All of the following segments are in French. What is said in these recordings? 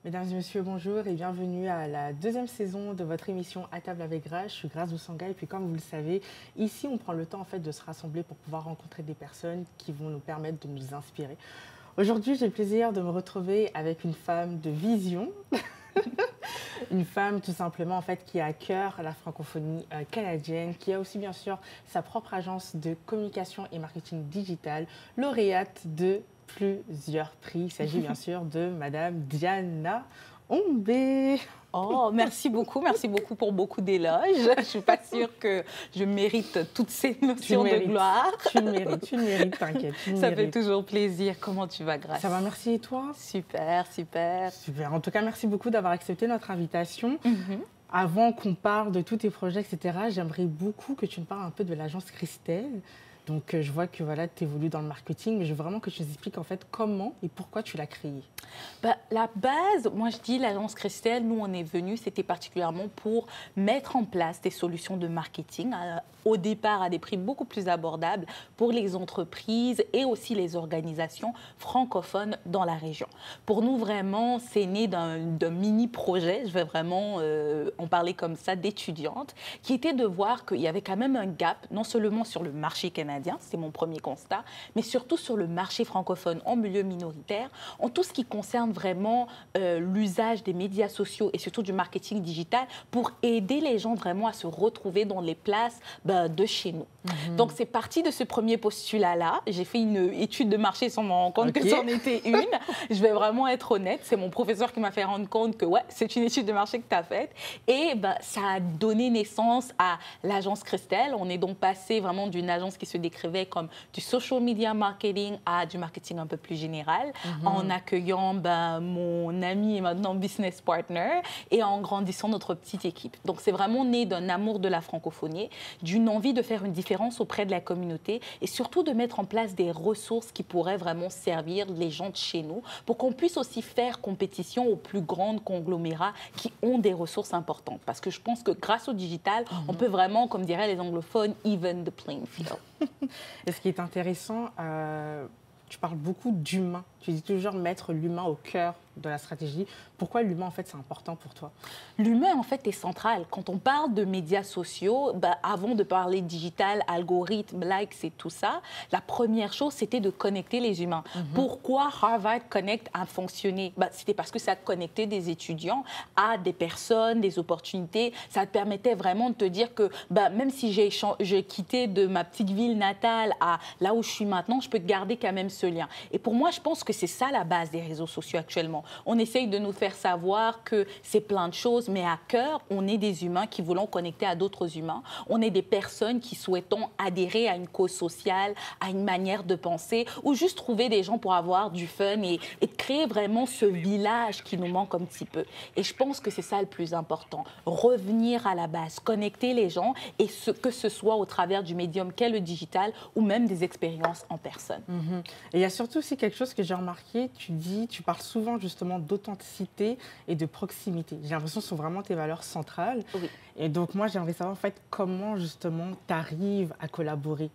Mesdames et messieurs, bonjour et bienvenue à la deuxième saison de votre émission À table avec Grace. Je suis Grace Doussanga et puis comme vous le savez, ici on prend le temps en fait de se rassembler pour pouvoir rencontrer des personnes qui vont nous permettre de nous inspirer. Aujourd'hui, j'ai le plaisir de me retrouver avec une femme de vision, une femme tout simplement en fait qui a à cœur la francophonie canadienne, qui a aussi bien sûr sa propre agence de communication et marketing digital, lauréate de plusieurs prix. Il s'agit bien sûr de Madame Diana Ombé. Oh, merci beaucoup pour beaucoup d'éloges. Je ne suis pas sûre que je mérite toutes ces notions de gloire. Tu le mérites, t'inquiète. Ça fait toujours plaisir. Comment tu vas, Grace? Ça va, merci. Et toi? Super. Super. En tout cas, merci beaucoup d'avoir accepté notre invitation. Avant qu'on parle de tous tes projets, etc., j'aimerais beaucoup que tu me parles un peu de l'agence Christelle. Donc, je vois que voilà, tu évolues dans le marketing, mais je veux vraiment que tu nous expliques en fait comment et pourquoi tu l'as créée. La base, moi je dis l'agence Christelle, nous on est venus, c'était particulièrement pour mettre en place des solutions de marketing, au départ à des prix beaucoup plus abordables pour les entreprises et aussi les organisations francophones dans la région. Pour nous vraiment, c'est né d'un mini-projet, je vais vraiment en parler comme ça, d'étudiantes, qui était de voir qu'il y avait quand même un gap, non seulement sur le marché canadien, c'est mon premier constat, mais surtout sur le marché francophone en milieu minoritaire, en tout ce qui concerne vraiment l'usage des médias sociaux et surtout du marketing digital pour aider les gens vraiment à se retrouver dans les places de chez nous. Donc, c'est parti de ce premier postulat-là. J'ai fait une étude de marché sans me rendre compte que c'en était une. Je vais vraiment être honnête. C'est mon professeur qui m'a fait rendre compte que ouais, c'est une étude de marché que tu as faite. Et ça a donné naissance à l'agence Christelle. On est donc passé vraiment d'une agence qui se décrivait comme du social media marketing à du marketing un peu plus général, en accueillant mon ami et maintenant business partner et en grandissant notre petite équipe. Donc, c'est vraiment né d'un amour de la francophonie, d'une envie de faire une différence auprès de la communauté et surtout de mettre en place des ressources qui pourraient vraiment servir les gens de chez nous pour qu'on puisse aussi faire compétition aux plus grands conglomérats qui ont des ressources importantes. Parce que je pense que grâce au digital, on peut vraiment, comme diraient les anglophones, even the playing field. Et ce qui est intéressant, tu parles beaucoup d'humain. Tu dis toujours mettre l'humain au cœur de la stratégie. Pourquoi l'humain, en fait, c'est important pour toi? L'humain, en fait, est central. Quand on parle de médias sociaux, avant de parler digital, algorithmes, likes et tout ça, la première chose, c'était de connecter les humains. Pourquoi Harvard Connect a fonctionné? C'était parce que ça connectait des étudiants à des personnes, des opportunités. Ça te permettait vraiment de te dire que même si j'ai quitté de ma petite ville natale à là où je suis maintenant, je peux garder quand même ce lien. Et pour moi, je pense que c'est ça la base des réseaux sociaux actuellement. On essaye de nous faire savoir que c'est plein de choses, mais à cœur, on est des humains qui voulons connecter à d'autres humains. On est des personnes qui souhaitons adhérer à une cause sociale, à une manière de penser, ou juste trouver des gens pour avoir du fun et créer vraiment ce village qui nous manque un petit peu. Et je pense que c'est ça le plus important. Revenir à la base, connecter les gens, et que ce soit au travers du médium qu'est le digital ou même des expériences en personne. Et il y a surtout aussi quelque chose que j'ai remarqué, tu parles souvent justement d'authenticité et de proximité. J'ai l'impression que ce sont vraiment tes valeurs centrales. Oui. Et donc moi, j'aimerais savoir en fait comment justement tu arrives à collaborer,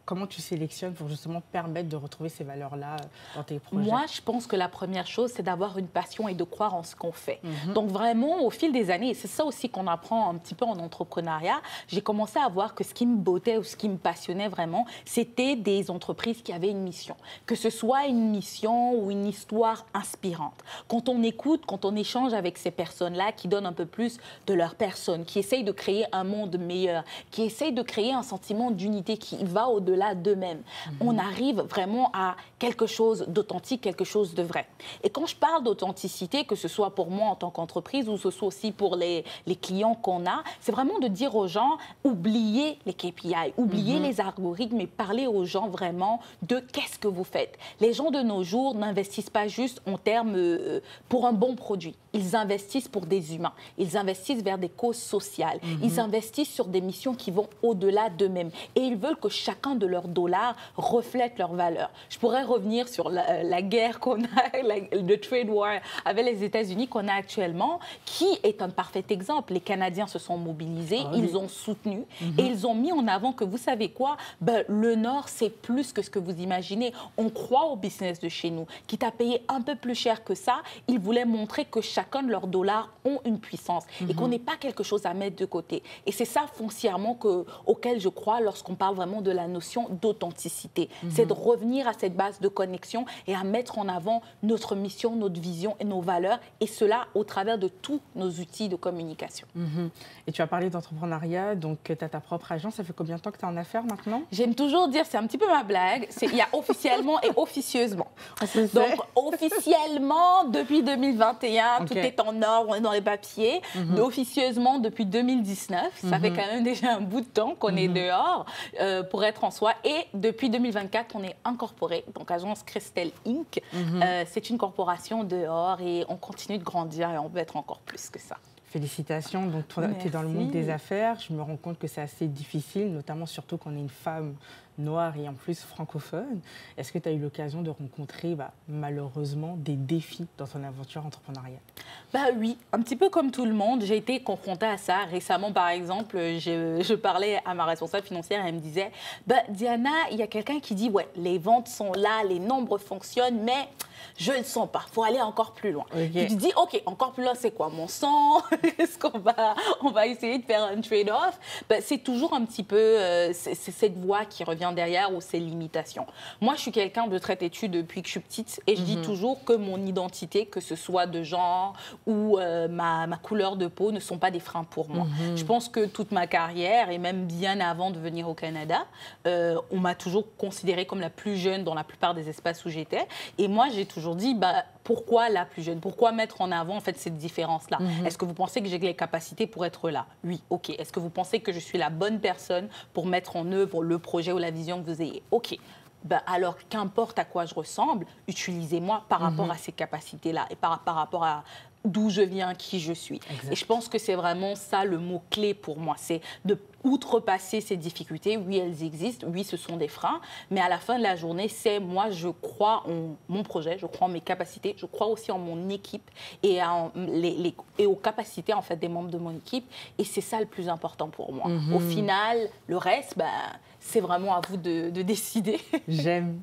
comment tu sélectionnes pour justement permettre de retrouver ces valeurs-là dans tes projets? Moi, je pense que la première chose, c'est d'avoir une passion et de croire en ce qu'on fait. Donc vraiment, au fil des années, et c'est ça aussi qu'on apprend un petit peu en entrepreneuriat, j'ai commencé à voir que ce qui me bottait ou ce qui me passionnait vraiment, c'était des entreprises qui avaient une mission. Que ce soit une mission ou une histoire inspirante. Quand on écoute, quand on échange avec ces personnes-là qui donnent un peu plus de leur personne, qui essayent de créer un monde meilleur, qui essayent de créer un sentiment d'unité qui va au-delà d'eux-mêmes. On arrive vraiment à quelque chose d'authentique, quelque chose de vrai. Et quand je parle d'authenticité, que ce soit pour moi en tant qu'entreprise ou ce soit aussi pour les clients qu'on a, c'est vraiment de dire aux gens, oubliez les KPI, oubliez les algorithmes et parlez aux gens vraiment de qu'est-ce que vous faites. Les gens de nos jours n'investissent pas juste en termes pour un bon produit. Ils investissent pour des humains. Ils investissent vers des causes sociales. Ils investissent sur des missions qui vont au-delà d'eux-mêmes. Et ils veulent que chacun de de leur dollar reflète leur valeur. Je pourrais revenir sur la guerre qu'on a, le trade war avec les États-Unis qu'on a actuellement, qui est un parfait exemple. Les Canadiens se sont mobilisés, ils ont soutenu et ils ont mis en avant que, vous savez quoi, ben, le Nord, c'est plus que ce que vous imaginez. On croit au business de chez nous, quitte à payer un peu plus cher que ça. Ils voulaient montrer que chacun de leurs dollars ont une puissance et qu'on n'est pas quelque chose à mettre de côté. Et c'est ça foncièrement auquel je crois lorsqu'on parle vraiment de la notion d'authenticité. C'est de revenir à cette base de connexion et à mettre en avant notre mission, notre vision et nos valeurs, et cela au travers de tous nos outils de communication. Et tu as parlé d'entrepreneuriat, donc tu as ta propre agence. Ça fait combien de temps que tu es en affaires maintenant? J'aime toujours dire, c'est un petit peu ma blague, il y a officiellement et officieusement. Donc officiellement, depuis 2021, tout est en ordre, on est dans les papiers. Officieusement, depuis 2019, ça fait quand même déjà un bout de temps qu'on est dehors pour être en soi. Et depuis 2024, on est incorporé, donc agence Christelle Inc. C'est une corporation dehors et on continue de grandir et on veut être encore plus que ça. Félicitations. Donc, tu es dans le monde des affaires. Je me rends compte que c'est assez difficile, notamment surtout quand on est une femme noire et en plus francophone. Est-ce que tu as eu l'occasion de rencontrer, malheureusement, des défis dans ton aventure entrepreneuriale? Oui, un petit peu comme tout le monde. J'ai été confrontée à ça. Récemment, par exemple, je parlais à ma responsable financière et elle me disait Diana, il y a quelqu'un qui dit ouais, les ventes sont là, les nombres fonctionnent, mais je ne le sens pas. Il faut aller encore plus loin. Et tu dis ok, encore plus loin, c'est quoi mon sang? Est-ce qu'on va essayer de faire un trade-off? C'est toujours un petit peu c'est cette voix qui revient derrière ou ces limitations. Moi, je suis quelqu'un de très têtu depuis que je suis petite et je dis toujours que mon identité, que ce soit de genre ou ma couleur de peau, ne sont pas des freins pour moi. Je pense que toute ma carrière et même bien avant de venir au Canada, on m'a toujours considérée comme la plus jeune dans la plupart des espaces où j'étais. Et moi, j'ai toujours dit pourquoi la plus jeune? Pourquoi mettre en avant en fait cette différence-là? Est-ce que vous pensez que j'ai les capacités pour être là? Oui, ok. Est-ce que vous pensez que je suis la bonne personne pour mettre en œuvre le projet ou la vision que vous ayez? Ok. Alors, qu'importe à quoi je ressemble, utilisez-moi par rapport à ces capacités-là et par rapport à d'où je viens, qui je suis. Exact. Et je pense que c'est vraiment ça le mot-clé pour moi, c'est de outrepasser ces difficultés. Oui, elles existent, oui, ce sont des freins, mais à la fin de la journée, c'est moi, je crois en mon projet, je crois en mes capacités, je crois aussi en mon équipe et, et aux capacités en fait, des membres de mon équipe, et c'est ça le plus important pour moi. Au final, le reste, c'est vraiment à vous de décider. J'aime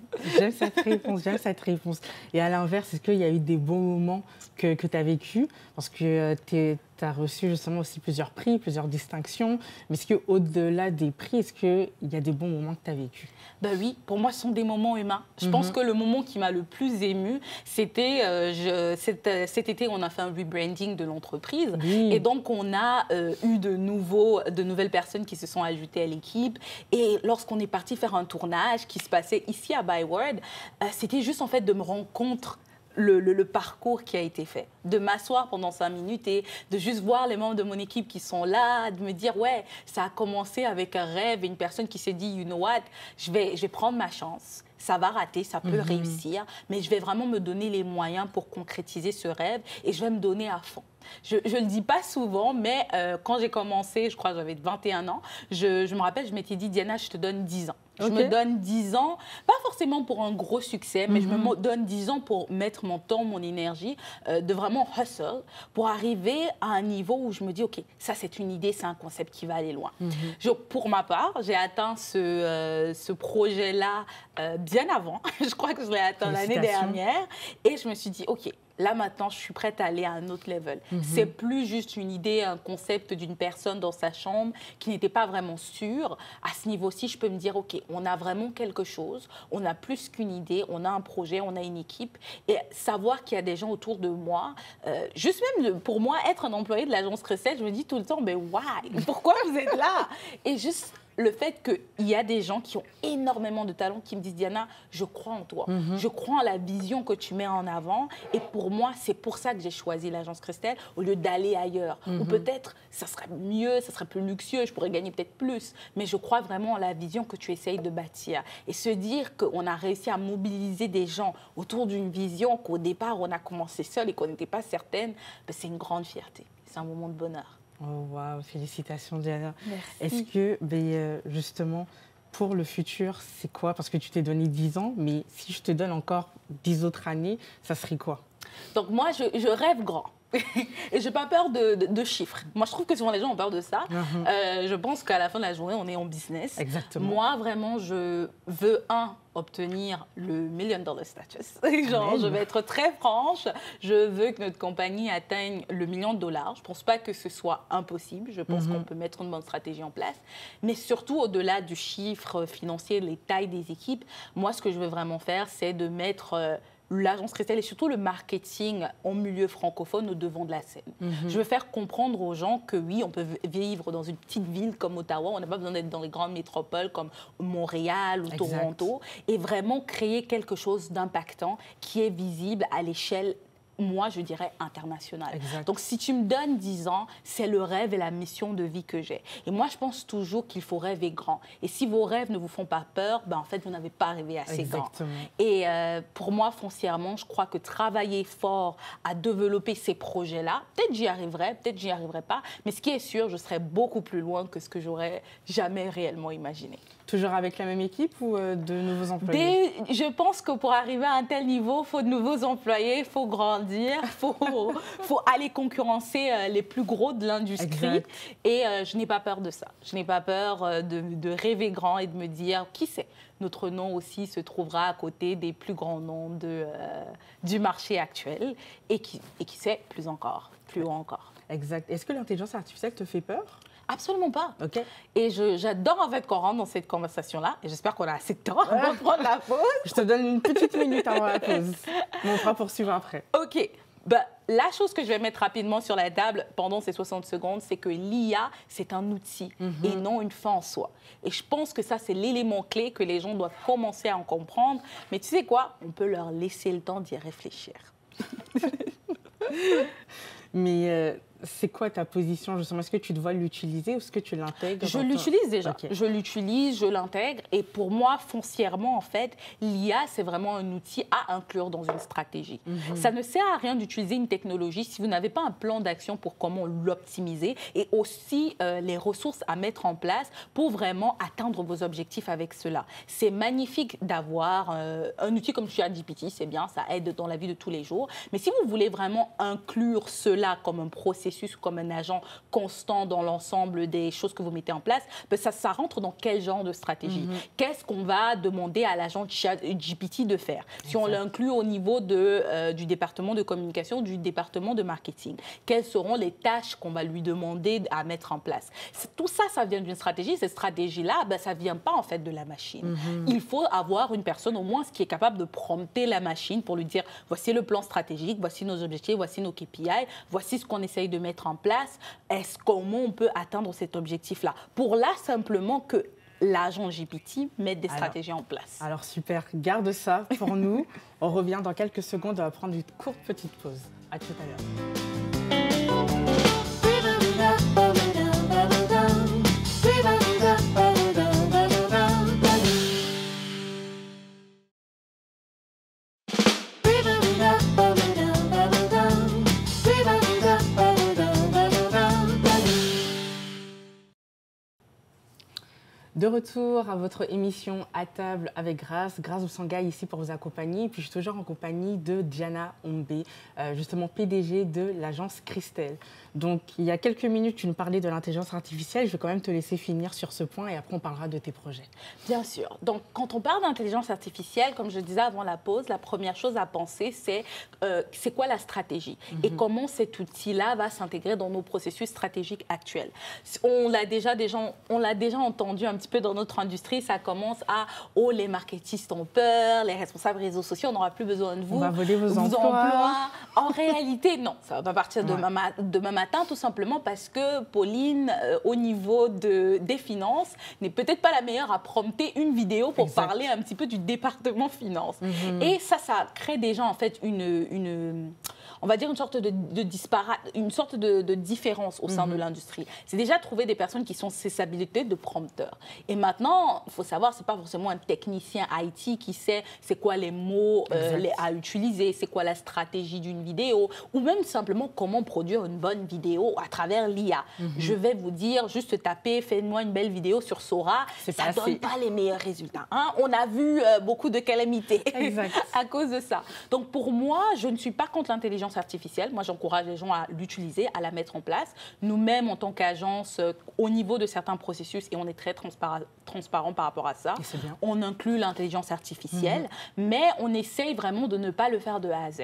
cette réponse, Et à l'inverse, est-ce qu'il y a eu des bons moments que tu as vécu? Parce que tu as reçu justement aussi plusieurs prix, plusieurs distinctions. Mais est-ce qu'au-delà des prix, est-ce qu'il y a des bons moments que tu as vécu? Oui, pour moi, ce sont des moments humains. Je pense que le moment qui m'a le plus émue, c'était cet été, on a fait un rebranding de l'entreprise. Et donc, on a eu de nouvelles personnes qui se sont ajoutées à l'équipe. Et lorsqu'on est parti faire un tournage qui se passait ici à Byward, c'était juste en fait de me rendre compte le parcours qui a été fait, de m'asseoir pendant 5 minutes et de juste voir les membres de mon équipe qui sont là, de me dire ouais, ça a commencé avec un rêve et une personne qui s'est dit you know what, je vais prendre ma chance. Ça va rater, ça peut réussir, mais je vais vraiment me donner les moyens pour concrétiser ce rêve et je vais me donner à fond. Je ne le dis pas souvent, mais quand j'ai commencé, je crois que j'avais 21 ans, je me rappelle, je m'étais dit, Diana, je te donne 10 ans. Je me donne 10 ans, pas forcément pour un gros succès, mais je me donne 10 ans pour mettre mon temps, mon énergie, de vraiment hustle, pour arriver à un niveau où je me dis, OK, ça c'est une idée, c'est un concept qui va aller loin. Pour ma part, j'ai atteint ce projet-là bien avant. Je crois que je l'ai atteint l'année dernière. Et je me suis dit, OK, là, maintenant, je suis prête à aller à un autre level. C'est plus juste une idée, un concept d'une personne dans sa chambre qui n'était pas vraiment sûre. À ce niveau-ci, je peux me dire, OK, on a vraiment quelque chose, on a plus qu'une idée, on a un projet, on a une équipe. Et savoir qu'il y a des gens autour de moi, juste même pour moi, être un employé de l'agence Christelle, je me dis tout le temps, mais why? Pourquoi vous êtes là? Et juste le fait qu'il y a des gens qui ont énormément de talent qui me disent, Diana, je crois en toi. Je crois en la vision que tu mets en avant. Et pour moi, c'est pour ça que j'ai choisi l'agence Christelle au lieu d'aller ailleurs. Ou peut-être, ça serait mieux, ça serait plus luxueux, je pourrais gagner peut-être plus. Mais je crois vraiment en la vision que tu essayes de bâtir. Et se dire qu'on a réussi à mobiliser des gens autour d'une vision qu'au départ, on a commencé seul et qu'on n'était pas certaine, c'est une grande fierté. C'est un moment de bonheur. Oh, waouh, félicitations Diana. Merci. Est-ce que, justement, pour le futur, c'est quoi? Parce que tu t'es donné 10 ans, mais si je te donne encore 10 autres années, ça serait quoi? Donc moi, je rêve grand. Et je n'ai pas peur de chiffres. Moi, je trouve que souvent les gens ont peur de ça. Je pense qu'à la fin de la journée, on est en business. Exactement. Moi, vraiment, je veux, obtenir le $1 million status. Genre, je vais être très franche. Je veux que notre compagnie atteigne le $1 million. Je ne pense pas que ce soit impossible. Je pense qu'on peut mettre une bonne stratégie en place. Mais surtout, au-delà du chiffre financier, les tailles des équipes, moi, ce que je veux vraiment faire, c'est de mettre l'agence Christelle et surtout le marketing en milieu francophone au devant de la scène. Je veux faire comprendre aux gens que oui, on peut vivre dans une petite ville comme Ottawa, on n'a pas besoin d'être dans les grandes métropoles comme Montréal ou Toronto, et vraiment créer quelque chose d'impactant qui est visible à l'échelle, moi, je dirais international. Donc, si tu me donnes 10 ans, c'est le rêve et la mission de vie que j'ai. Et moi, je pense toujours qu'il faut rêver grand. Et si vos rêves ne vous font pas peur, ben, en fait, vous n'avez pas rêvé assez grand. Et pour moi, foncièrement, je crois que travailler fort à développer ces projets-là, peut-être j'y arriverai, peut-être j'y arriverai pas, mais ce qui est sûr, je serai beaucoup plus loin que ce que j'aurais jamais réellement imaginé. Toujours avec la même équipe ou de nouveaux employés? Je pense que pour arriver à un tel niveau, il faut de nouveaux employés, il faut grandir, il faut aller concurrencer les plus gros de l'industrie. Et je n'ai pas peur de ça. Je n'ai pas peur de rêver grand et de me dire, qui sait, notre nom aussi se trouvera à côté des plus grands noms du marché actuel. Et qui sait, plus haut encore. Exact. Est-ce que l'intelligence artificielle te fait peur? Absolument pas. Et j'adore en fait qu'on rentre dans cette conversation-là. Et j'espère qu'on a assez de temps avant de prendre la pause. Je te donne une petite minute avant la pause. Mais on pourra poursuivre après. OK. Ben, la chose que je vais mettre rapidement sur la table pendant ces 60 secondes, c'est que l'IA, c'est un outil et non une fin en soi. Et je pense que ça, c'est l'élément clé que les gens doivent commencer à en comprendre. Mais tu sais quoi? On peut leur laisser le temps d'y réfléchir. Mais c'est quoi ta position justement? Est-ce que tu dois l'utiliser ou est-ce que tu l'intègres? Je l'utilise déjà. Je l'utilise, je l'intègre. Et pour moi, foncièrement, en fait, l'IA, c'est vraiment un outil à inclure dans une stratégie. Ça ne sert à rien d'utiliser une technologie si vous n'avez pas un plan d'action pour comment l'optimiser et aussi les ressources à mettre en place pour vraiment atteindre vos objectifs avec cela. C'est magnifique d'avoir un outil comme ChatGPT, c'est bien, ça aide dans la vie de tous les jours. Mais si vous voulez vraiment inclure cela comme un processus, comme un agent constant dans l'ensemble des choses que vous mettez en place, ben ça rentre dans quel genre de stratégie? Qu'est-ce qu'on va demander à l'agent ChatGPT de faire? Si on l'inclut au niveau du département de communication, du département de marketing, quelles seront les tâches qu'on va lui demander à mettre en place? Tout ça, ça vient d'une stratégie. Cette stratégie-là, ben, ça ne vient pas en fait de la machine. Il faut avoir une personne au moins qui est capable de prompter la machine pour lui dire voici le plan stratégique, voici nos objectifs, voici nos KPI, voici ce qu'on essaye de mettre en place. Comment on peut atteindre cet objectif-là? Pour là, simplement que l'agent GPT mette des stratégies en place. Alors super, garde ça pour nous. On revient dans quelques secondes, on va prendre une courte petite pause. À tout à l'heure. De retour à votre émission À table avec Grace Oussangaye ici pour vous accompagner. Et puis je suis toujours en compagnie de Diana Ombe, justement PDG de l'agence Christelle. Donc il y a quelques minutes, tu nous parlais de l'intelligence artificielle. Je vais quand même te laisser finir sur ce point et après on parlera de tes projets. Bien sûr. Donc quand on parle d'intelligence artificielle, comme je disais avant la pause, la première chose à penser, c'est quoi la stratégie et comment cet outil-là va s'intégrer dans nos processus stratégiques actuels. On l'a déjà entendu un petit peu dans notre industrie, ça commence à « Oh, les marketistes ont peur, les responsables réseaux sociaux, on n'aura plus besoin de vous. On va voler vos emplois. » En réalité, non. Ça va partir demain matin, tout simplement parce que Pauline, au niveau des finances, n'est peut-être pas la meilleure à prompter une vidéo pour parler un petit peu du département finance. Et ça crée déjà en fait on va dire, une sorte de différence au sein de l'industrie. C'est déjà trouver des personnes qui sont ces habilités de prompteur. Et maintenant, il faut savoir, c'est pas forcément un technicien IT qui sait c'est quoi les mots à utiliser, c'est quoi la stratégie d'une vidéo, ou même simplement comment produire une bonne vidéo à travers l'IA. Je vais vous dire, juste taper, fais-moi une belle vidéo sur Sora, ça ne donne pas les meilleurs résultats. Hein? On a vu beaucoup de calamités à cause de ça. Donc pour moi, je ne suis pas contre l'intelligence artificielle. Moi, j'encourage les gens à l'utiliser, à la mettre en place. Nous-mêmes, en tant qu'agence, au niveau de certains processus, et on est très transparent par rapport à ça, on inclut l'intelligence artificielle, mais on essaye vraiment de ne pas le faire de A à Z.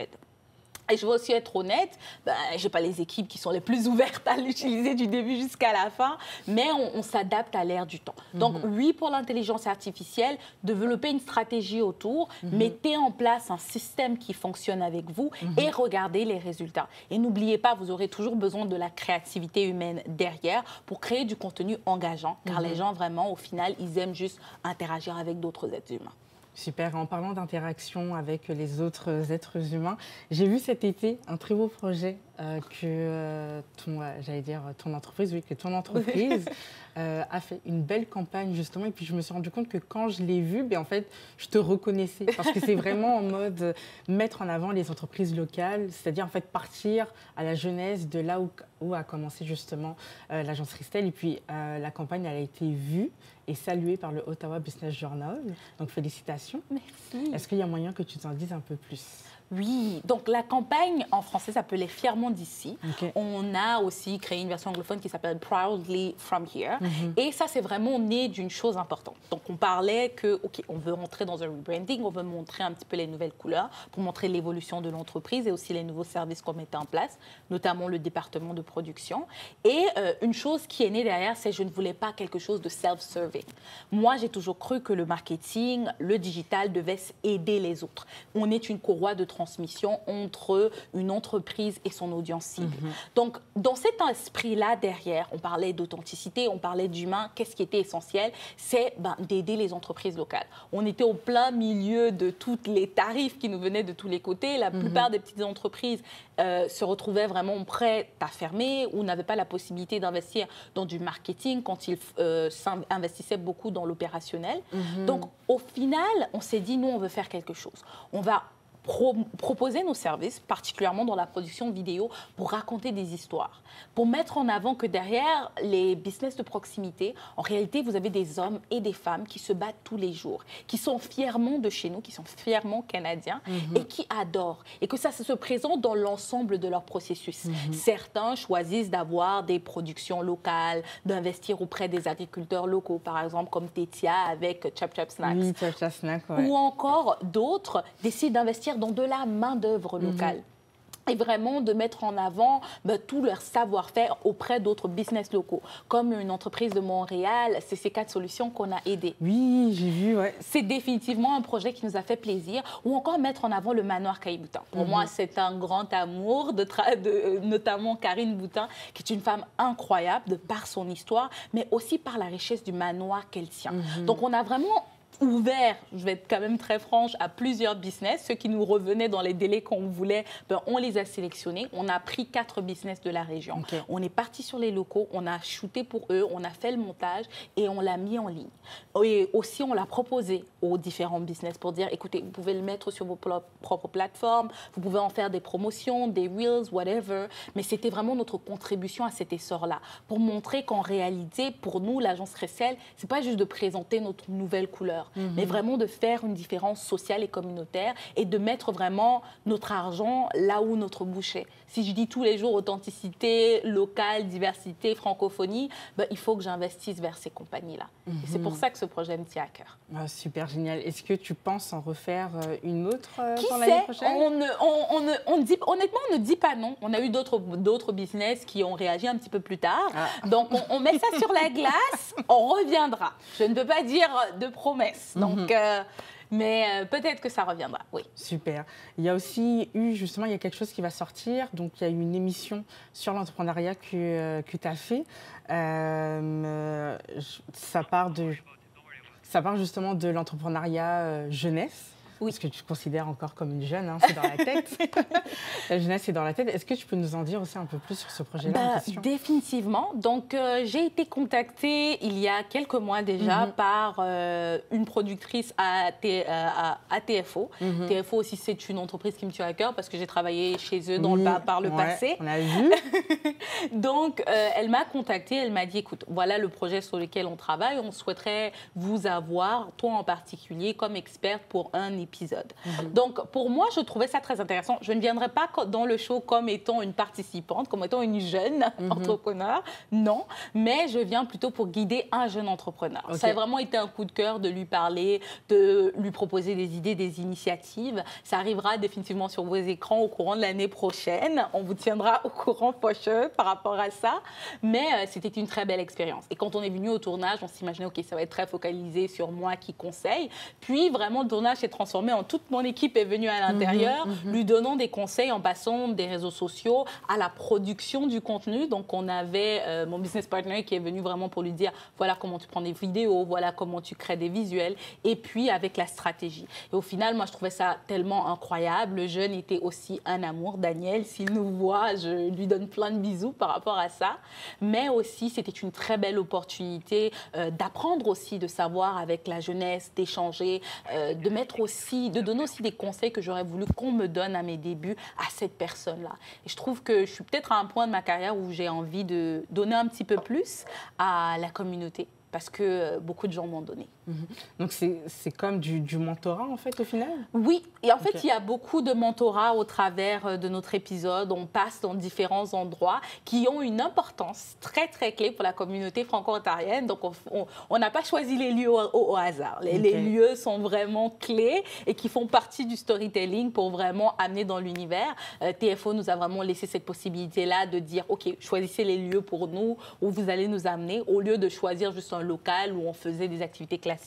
Et je veux aussi être honnête, je n'ai pas les équipes qui sont les plus ouvertes à l'utiliser du début jusqu'à la fin, mais on s'adapte à l'ère du temps. Donc oui, pour l'intelligence artificielle, développer une stratégie autour, mettez en place un système qui fonctionne avec vous et regardez les résultats. Et n'oubliez pas, vous aurez toujours besoin de la créativité humaine derrière pour créer du contenu engageant, car les gens, vraiment, au final, ils aiment juste interagir avec d'autres êtres humains. Super. En parlant d'interaction avec les autres êtres humains, j'ai vu cet été un très beau projet que ton entreprise a fait une belle campagne justement. Et puis je me suis rendu compte que quand je l'ai vu, en fait, je te reconnaissais parce que c'est vraiment en mode mettre en avant les entreprises locales, c'est-à-dire en fait partir à la genèse de là où a commencé justement l'agence Christelle. Et puis la campagne, elle a été vue et saluée par le Ottawa Business Journal. Donc félicitations. Merci. Est-ce qu'il y a moyen que tu t'en dises un peu plus? Oui, donc la campagne en français s'appelait Fièrement d'ici. On a aussi créé une version anglophone qui s'appelle Proudly from Here. Et ça, c'est vraiment né d'une chose importante. Donc on parlait que, OK, on veut rentrer dans un rebranding, on veut montrer un petit peu les nouvelles couleurs pour montrer l'évolution de l'entreprise et aussi les nouveaux services qu'on mettait en place, notamment le département de production. Et une chose qui est née derrière, c'est que je ne voulais pas quelque chose de self-serving. Moi, j'ai toujours cru que le marketing, le digital devait aider les autres. On est une courroie de transmission entre une entreprise et son audience cible. Donc, dans cet esprit-là derrière, on parlait d'authenticité, on parlait d'humain. Qu'est-ce qui était essentiel? C'est d'aider les entreprises locales. On était au plein milieu de tous les tarifs qui nous venaient de tous les côtés. La plupart des petites entreprises se retrouvaient vraiment prêtes à fermer ou n'avaient pas la possibilité d'investir dans du marketing quand ils investissaient beaucoup dans l'opérationnel. Donc, au final, on s'est dit, nous, on veut faire quelque chose. On va proposer nos services, particulièrement dans la production vidéo, pour raconter des histoires, pour mettre en avant que derrière les business de proximité, en réalité, vous avez des hommes et des femmes qui se battent tous les jours, qui sont fièrement de chez nous, qui sont fièrement canadiens et qui adorent. Et que ça se présente dans l'ensemble de leur processus. Certains choisissent d'avoir des productions locales, d'investir auprès des agriculteurs locaux, par exemple, comme Tetia avec Chap Chap Snacks. Oui, Chap Chap Snacks, ouais. Ou encore d'autres décident d'investir dans de la main-d'œuvre locale. Et vraiment de mettre en avant tout leur savoir-faire auprès d'autres business locaux. Comme une entreprise de Montréal, c'est C4 Solutions qu'on a aidé. Oui, j'ai vu, ouais. C'est définitivement un projet qui nous a fait plaisir. Ou encore mettre en avant le manoir Caille-Boutin. Pour moi, c'est un grand amour, notamment Karine Boutin, qui est une femme incroyable de par son histoire, mais aussi par la richesse du manoir qu'elle tient. Donc on a vraiment ouvert, je vais être quand même très franche, à plusieurs business. Ceux qui nous revenaient dans les délais qu'on voulait, on les a sélectionnés. On a pris 4 business de la région. On est parti sur les locaux, on a shooté pour eux, on a fait le montage et on l'a mis en ligne. Et aussi, on l'a proposé aux différents business pour dire, écoutez, vous pouvez le mettre sur vos propres plateformes, vous pouvez en faire des promotions, des reels, whatever. Mais c'était vraiment notre contribution à cet essor-là, pour montrer qu'en réalité, pour nous, l'agence Christelle, c'est pas juste de présenter notre nouvelle couleur, mais vraiment de faire une différence sociale et communautaire et de mettre vraiment notre argent là où notre bouche est. Si je dis tous les jours authenticité, locale, diversité, francophonie, il faut que j'investisse vers ces compagnies-là. Et c'est pour ça que ce projet me tient à cœur. Ah, super, génial. Est-ce que tu penses en refaire une autre pour l'année prochaine? Honnêtement, on ne dit pas non. On a eu d'autres business qui ont réagi un petit peu plus tard. Donc, on met ça sur la glace, on reviendra. Je ne peux pas dire de promesses. Donc, mais peut-être que ça reviendra, oui. Super. Il y a aussi eu, justement, il y a quelque chose qui va sortir. Donc, il y a eu une émission sur l'entrepreneuriat que tu as fait. Ça part justement de l'entrepreneuriat jeunesse. Oui. Parce que tu te considères encore comme une jeune, hein, c'est dans la tête. La jeunesse, c'est dans la tête. Est-ce que tu peux nous en dire aussi un peu plus sur ce projet-là en question? Définitivement. Donc, j'ai été contactée il y a quelques mois déjà par une productrice à TFO. TFO aussi, c'est une entreprise qui me tient à cœur parce que j'ai travaillé chez eux par le passé. On a vu. Donc, elle m'a contactée, elle m'a dit, écoute, voilà le projet sur lequel on travaille, on souhaiterait vous avoir, toi en particulier, comme experte pour un épisode. Donc, pour moi, je trouvais ça très intéressant. Je ne viendrai pas dans le show comme étant une participante, comme étant une jeune entrepreneur, non, mais je viens plutôt pour guider un jeune entrepreneur. Okay. Ça a vraiment été un coup de cœur de lui parler, de lui proposer des idées, des initiatives. Ça arrivera définitivement sur vos écrans au courant de l'année prochaine. On vous tiendra au courant pocheux par rapport à ça. Mais c'était une très belle expérience. Et quand on est venu au tournage, on s'imaginait, OK, ça va être très focalisé sur moi qui conseille. Puis vraiment, le tournage s'est transformé en toute mon équipe est venue à l'intérieur, lui donnant des conseils en passant des réseaux sociaux à la production du contenu. Donc, on avait mon business partner qui est venu vraiment pour lui dire, voilà comment tu prends des vidéos, voilà comment tu crées des visuels. Et puis, avec la stratégie. Et au final, moi, je trouvais ça tellement incroyable. Le jeune était aussi un amour. Daniel, s'il nous voit, je lui donne plein de bisous par rapport à ça. Mais aussi, c'était une très belle opportunité d'apprendre aussi, de savoir avec la jeunesse, d'échanger, de donner aussi des conseils que j'aurais voulu qu'on me donne à mes débuts à cette personne-là. Et je trouve que je suis peut-être à un point de ma carrière où j'ai envie de donner un petit peu plus à la communauté parce que beaucoup de gens m'ont donné. Donc, c'est comme du mentorat, en fait, au final? Oui. Et en fait, il y a beaucoup de mentorat au travers de notre épisode. On passe dans différents endroits qui ont une importance très, très clé pour la communauté franco-ontarienne. Donc, on n'a pas choisi les lieux au hasard. Les lieux sont vraiment clés et qui font partie du storytelling pour vraiment amener dans l'univers. TFO nous a vraiment laissé cette possibilité-là de dire, OK, choisissez les lieux pour nous où vous allez nous amener au lieu de choisir juste un local où on faisait des activités classiques.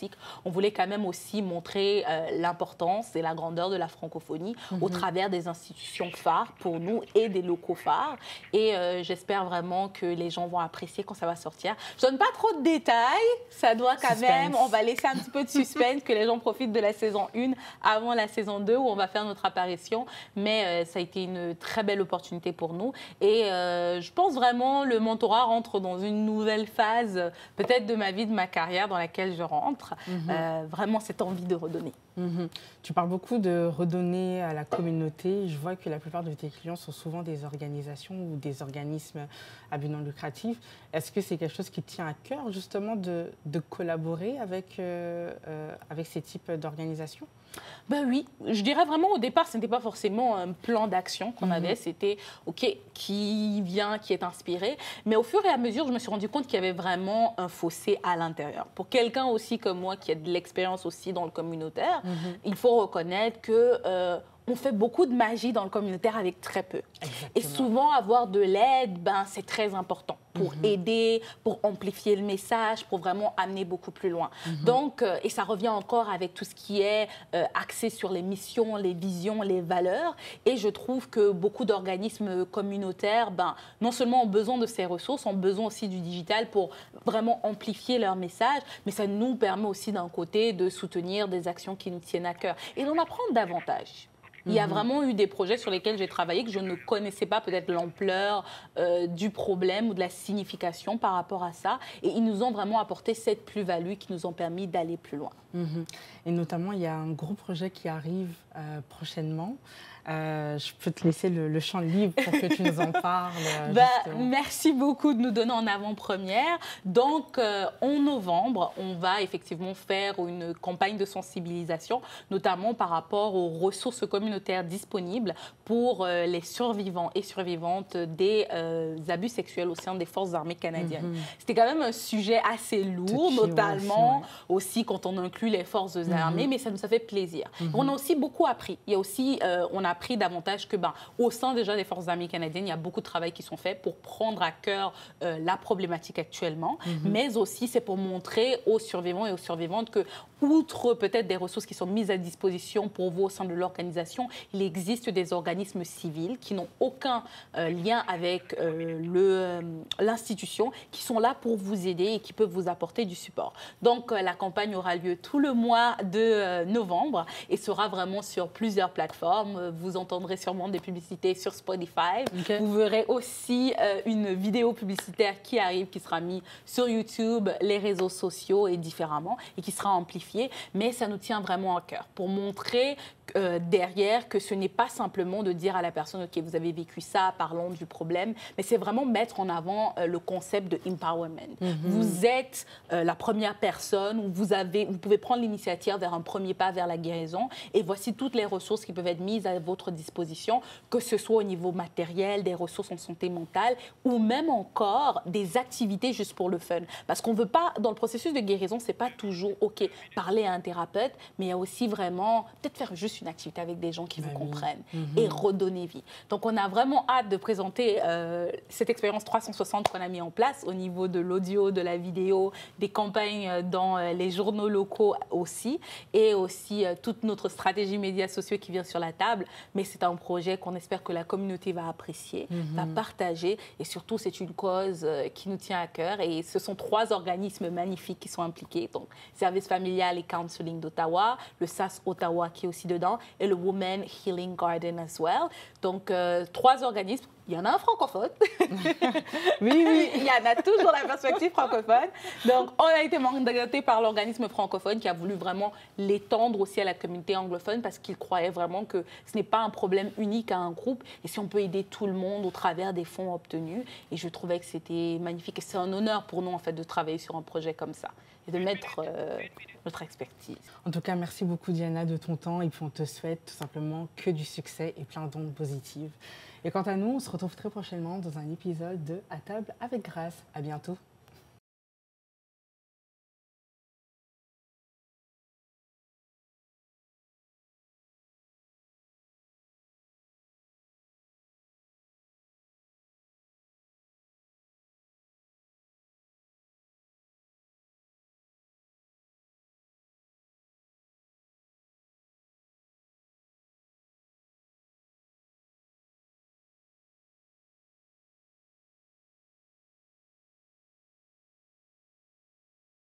On voulait quand même aussi montrer l'importance et la grandeur de la francophonie au travers des institutions phares pour nous et des locaux phares. Et j'espère vraiment que les gens vont apprécier quand ça va sortir. Je ne donne pas trop de détails. Ça doit quand même... On va laisser un petit peu de suspense, que les gens profitent de la saison 1 avant la saison 2 où on va faire notre apparition. Mais ça a été une très belle opportunité pour nous. Et je pense vraiment le mentorat rentre dans une nouvelle phase, peut-être de ma vie, de ma carrière dans laquelle je rentre. Vraiment cette envie de redonner. Tu parles beaucoup de redonner à la communauté. Je vois que la plupart de tes clients sont souvent des organisations ou des organismes à but non lucratif. Est-ce que c'est quelque chose qui te tient à cœur justement de collaborer avec ces types d'organisations? Ben oui, je dirais vraiment au départ, ce n'était pas forcément un plan d'action qu'on avait, c'était OK, qui vient, qui est inspiré. Mais au fur et à mesure, je me suis rendu compte qu'il y avait vraiment un fossé à l'intérieur. Pour quelqu'un aussi comme moi qui a de l'expérience aussi dans le communautaire, il faut reconnaître que on fait beaucoup de magie dans le communautaire avec très peu. Exactement. Et souvent, avoir de l'aide, c'est très important pour aider, pour amplifier le message, pour vraiment amener beaucoup plus loin. Donc, et ça revient encore avec tout ce qui est axé sur les missions, les visions, les valeurs. Et je trouve que beaucoup d'organismes communautaires, non seulement ont besoin de ces ressources, ont besoin aussi du digital pour vraiment amplifier leur message, mais ça nous permet aussi d'un côté de soutenir des actions qui nous tiennent à cœur et d'en apprendre davantage. Il y a vraiment eu des projets sur lesquels j'ai travaillé que je ne connaissais pas peut-être l'ampleur du problème ou de la signification par rapport à ça. Et ils nous ont vraiment apporté cette plus-value qui nous ont permis d'aller plus loin. Et notamment, il y a un gros projet qui arrive prochainement. Je peux te laisser le champ libre pour que tu nous en parles. Merci beaucoup de nous donner en avant-première. Donc, en novembre, on va effectivement faire une campagne de sensibilisation, notamment par rapport aux ressources communautaires disponibles pour les survivants et survivantes des abus sexuels au sein des forces armées canadiennes. C'était quand même un sujet assez lourd, notamment aussi quand on inclut les forces armées, mais ça nous a fait plaisir. On a aussi beaucoup appris. Il y a aussi, on a appris davantage que, au sein déjà des forces armées canadiennes, il y a beaucoup de travail qui sont faits pour prendre à cœur la problématique actuellement, mais aussi c'est pour montrer aux survivants et aux survivantes que, outre peut-être des ressources qui sont mises à disposition pour vous au sein de l'organisation, associations, il existe des organismes civils qui n'ont aucun lien avec l'institution, qui sont là pour vous aider et qui peuvent vous apporter du support. Donc, la campagne aura lieu tout le mois de novembre et sera vraiment sur plusieurs plateformes. Vous entendrez sûrement des publicités sur Spotify. Okay. Vous verrez aussi une vidéo publicitaire qui arrive, qui sera mise sur YouTube, les réseaux sociaux et différemment, et qui sera amplifiée. Mais ça nous tient vraiment à cœur pour montrer derrière que ce n'est pas simplement de dire à la personne « Ok, vous avez vécu ça, parlons du problème », mais c'est vraiment mettre en avant le concept de empowerment. Vous êtes la première personne où vous pouvez prendre l'initiative vers un premier pas vers la guérison et voici toutes les ressources qui peuvent être mises à votre disposition, que ce soit au niveau matériel, des ressources en santé mentale ou même encore des activités juste pour le fun. Parce qu'on ne veut pas, dans le processus de guérison, ce n'est pas toujours « Ok, parler à un thérapeute », mais il y a aussi vraiment peut-être faire juste une activité avec des gens qui vous comprennent et redonner vie. Donc, on a vraiment hâte de présenter cette expérience 360 qu'on a mis en place au niveau de l'audio, de la vidéo, des campagnes dans les journaux locaux aussi et aussi toute notre stratégie médias sociaux qui vient sur la table. Mais c'est un projet qu'on espère que la communauté va apprécier, va partager et surtout, c'est une cause qui nous tient à cœur et ce sont 3 organismes magnifiques qui sont impliqués. Donc, Service familial et counseling d'Ottawa, le SAS Ottawa qui est aussi dedans et le Women Healing Garden as well. Donc, 3 organismes. Il y en a un francophone. Oui, il y en a toujours la perspective francophone. Donc, on a été mandaté par l'organisme francophone qui a voulu vraiment l'étendre aussi à la communauté anglophone parce qu'il croyait vraiment que ce n'est pas un problème unique à un groupe et si on peut aider tout le monde au travers des fonds obtenus. Et je trouvais que c'était magnifique et c'est un honneur pour nous en fait de travailler sur un projet comme ça et de mettre notre expertise. En tout cas, merci beaucoup Diana de ton temps et puis on te souhaite tout simplement que du succès et plein d'ondes positives. Et quant à nous, on se retrouve très prochainement dans un épisode de À table avec Grâce. À bientôt.